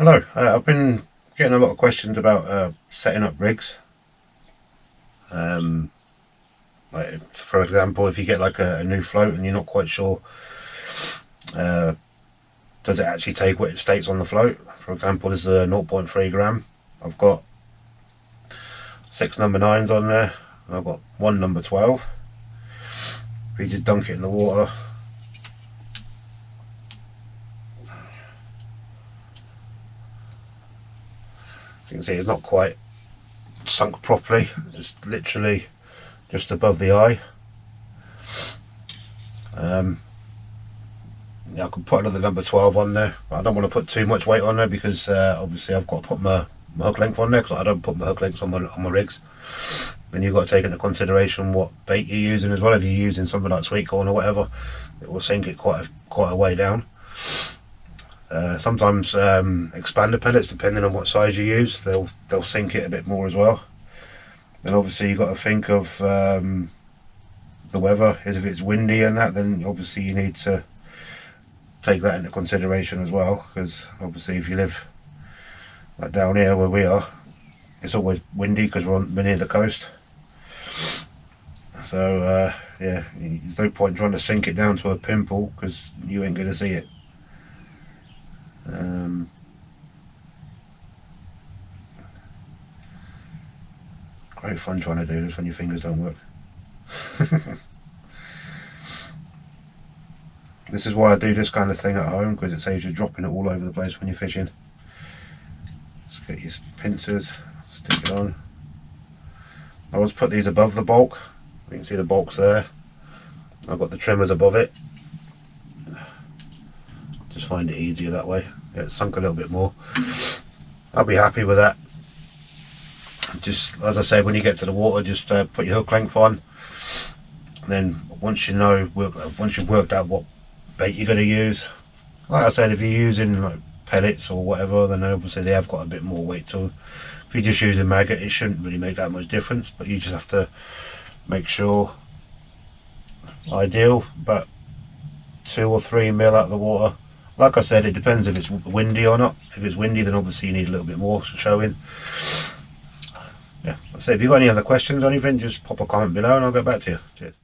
Hello, I've been getting a lot of questions about setting up rigs. Um, like for example, if you get like a new float and you're not quite sure, uh, does it actually take what it states on the float? For example, this is a 0.3 gram. I've got 6 number 9s on there, and I've got 1 number 12. If you just dunk it in the water, as you can see, it's not quite sunk properly. It's literally just above the eye. Yeah, I could put another number 12 on there, but I don't want to put too much weight on there because obviously I've got to put my hook length on there, because I don't put my hook lengths on my rigs. Then you've got to take into consideration what bait you're using as well. If you're using something like sweet corn or whatever, it will sink it quite a way down. Sometimes expander pellets, depending on what size you use, they'll sink it a bit more as well. Then obviously you've got to think of the weather. If it's windy and that, then obviously you need to take that into consideration as well, because obviously if you live like down here where we are, it's always windy because we're near the coast. So yeah, there's no point trying to sink it down to a pimple because you ain't going to see it. Great fun trying to do this when your fingers don't work. This is why I do this kind of thing at home, because it saves you dropping it all over the place when you're fishing. Just get your pincers, stick it on. I always put these above the bulk. You can see the bulk's there. I've got the trimmers above it. Just find it easier that way. Yeah, it's sunk a little bit more. I'll be happy with that. Just as I said, when you get to the water, just put your hook length on. Then once you know, once you've worked out what bait you're going to use, like I said, if you're using like pellets or whatever, then obviously they have got a bit more weight to them. If you're just using maggot, it shouldn't really make that much difference, but you just have to make sure, ideal, but 2 or 3 mil out of the water. Like I said, it depends if it's windy or not. If it's windy, then obviously you need a little bit more showing. Yeah, so if you've got any other questions or anything, just pop a comment below and I'll get back to you. Cheers.